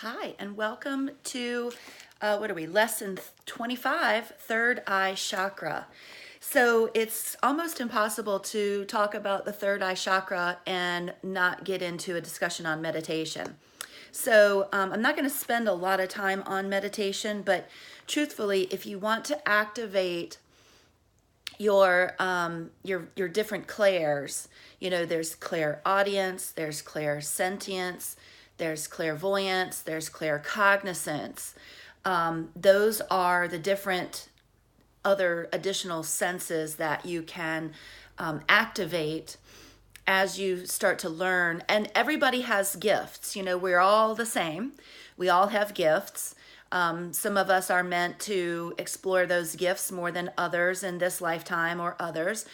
Hi, and welcome to, lesson 25, third eye chakra. So it's almost impossible to talk about the third eye chakra and not get into a discussion on meditation. So I'm not going to spend a lot of time on meditation, but truthfully, if you want to activate your different clairs, there's clairaudience, there's clairsentience, there's clairvoyance, there's claircognizance. Those are the different other additional senses that you can activate as you start to learn. And everybody has gifts. We're all the same. We all have gifts. Some of us are meant to explore those gifts more than others in this lifetime or others.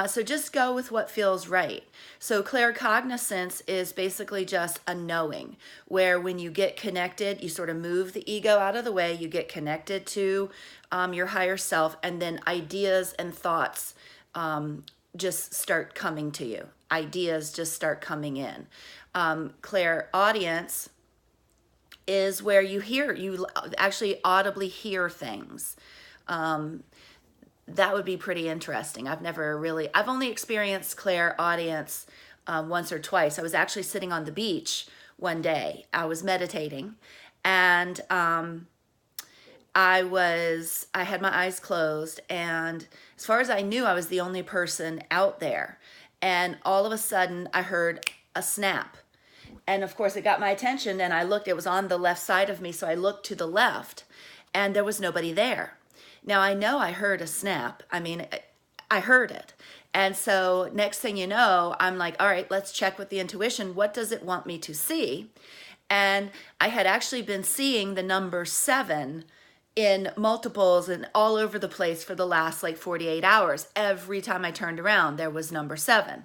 So just go with what feels right. So claircognizance is basically just a knowing, where when you get connected, you sort of move the ego out of the way, you get connected to your higher self, and then ideas and thoughts just start coming to you. Ideas just start coming in. Clairaudience is where you actually audibly hear things. That would be pretty interesting. I've only experienced clairaudience once or twice. I was actually sitting on the beach one day. I was meditating, and I had my eyes closed, and as far as I knew, I was the only person out there. And all of a sudden, I heard a snap. And of course, it got my attention, and I looked. It was on the left side of me, so I looked to the left, and there was nobody there. Now, I know I heard a snap. I heard it. And so next thing you know, I'm like, all right, let's check with the intuition. What does it want me to see? And I had actually been seeing the number 7 in multiples and all over the place for the last 48 hours. Every time I turned around, there was number 7.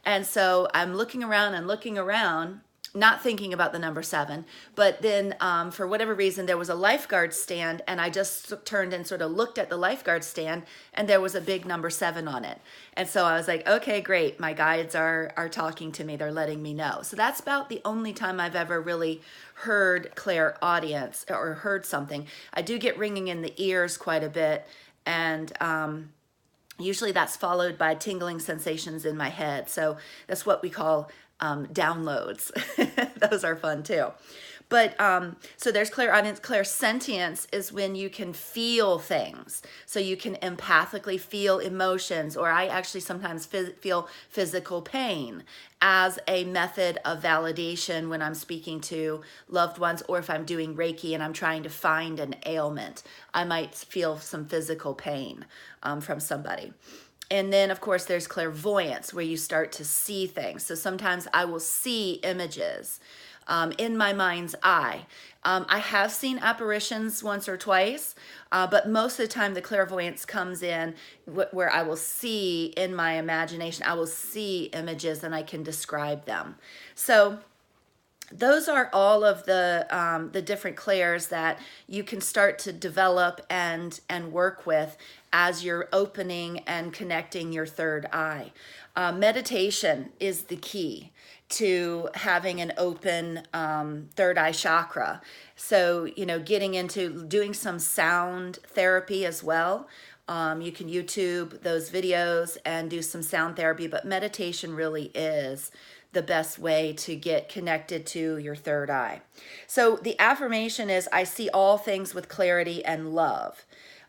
And so I'm looking around and looking around, not thinking about the number 7, but then for whatever reason, there was a lifeguard stand, and I just turned and sort of looked at the lifeguard stand, and there was a big number 7 on it. And so I was like, okay, great. My guides are talking to me. They're letting me know. So that's about the only time I've ever really heard clairaudience or heard something. I do get ringing in the ears quite a bit, and usually that's followed by tingling sensations in my head. So that's what we call downloads. Those are fun too. But so there's clairaudience. Clairsentience is when you can feel things. So you can empathically feel emotions, or I actually sometimes feel physical pain as a method of validation when I'm speaking to loved ones, or if I'm doing Reiki and I'm trying to find an ailment, I might feel some physical pain from somebody. And then, of course, there's clairvoyance, where you start to see things. So sometimes I will see images in my mind's eye. I have seen apparitions once or twice, but most of the time the clairvoyance comes in where I will see in my imagination, I will see images and I can describe them. So those are all of the different clairs that you can start to develop and work with as you're opening and connecting your third eye. Meditation is the key to having an open third eye chakra. So, getting into doing some sound therapy as well. You can YouTube those videos and do some sound therapy, but meditation really is the best way to get connected to your third eye. So the affirmation is, I see all things with clarity and love.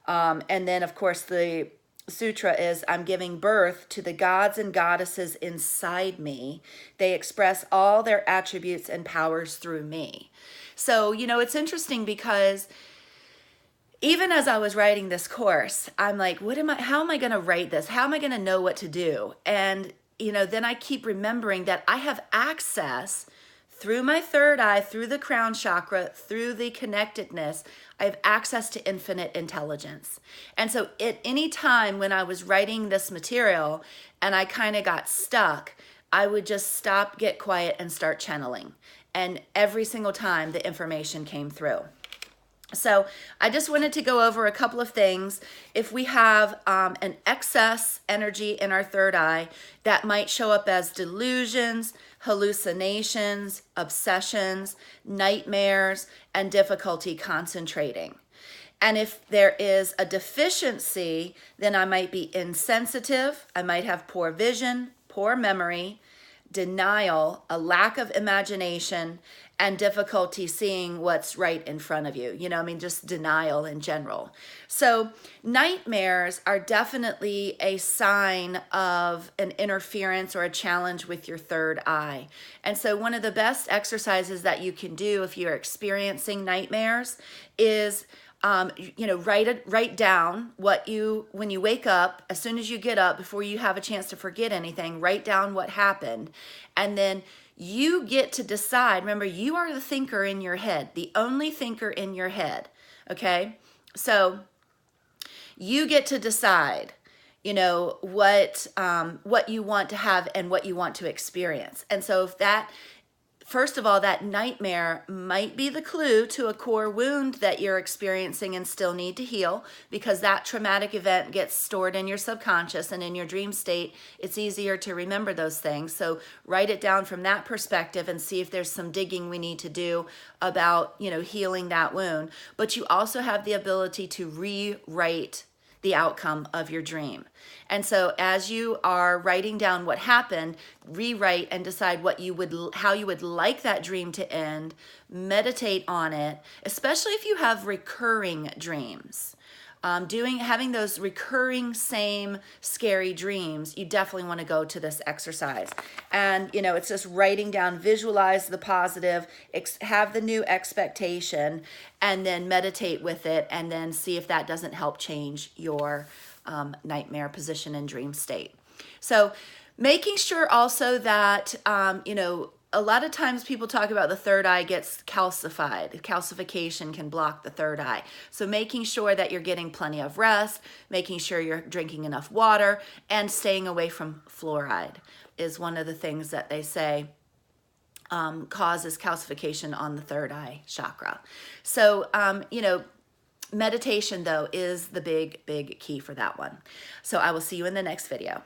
And then, of course, the sutra is, I'm giving birth to the gods and goddesses inside me. They express all their attributes and powers through me. So, it's interesting because even as I was writing this course, I'm like, how am I going to write this? How am I going to know what to do? And then I keep remembering that I have access through my third eye, through the crown chakra, through the connectedness. I have access to infinite intelligence. And so at any time when I was writing this material and I kind of got stuck, I would just stop, get quiet, and start channeling. And every single time the information came through. So I just wanted to go over a couple of things. If we have an excess energy in our third eye, that might show up as delusions, hallucinations, obsessions, nightmares, and difficulty concentrating. And if there is a deficiency, then I might be insensitive, I might have poor vision, poor memory, denial, a lack of imagination, and difficulty seeing what's right in front of you. Just denial in general. So nightmares are definitely a sign of an interference or a challenge with your third eye. And so one of the best exercises that you can do if you're experiencing nightmares is write down when you wake up, as soon as you get up, before you have a chance to forget anything, write down what happened. And then you get to decide. Remember, you are the thinker in your head, the only thinker in your head. Okay. So you get to decide, what you want to have and what you want to experience. And so first of all, that nightmare might be the clue to a core wound that you're experiencing and still need to heal, because that traumatic event gets stored in your subconscious, and in your dream state, it's easier to remember those things. So write it down from that perspective and see if there's some digging we need to do about, healing that wound. But you also have the ability to rewrite the outcome of your dream. And so as you are writing down what happened, rewrite and decide how you would like that dream to end. Meditate on it, especially if you have recurring dreams. Having those recurring same scary dreams, you definitely want to go to this exercise. And, it's just writing down, visualize the positive, have the new expectation, and then meditate with it, and then see if that doesn't help change your nightmare position and dream state. So making sure also that, a lot of times people talk about the third eye gets calcified. Calcification can block the third eye. So making sure that you're getting plenty of rest, making sure you're drinking enough water, and staying away from fluoride is one of the things that they say causes calcification on the third eye chakra. So, meditation, though, is the big, big key for that one. So I will see you in the next video.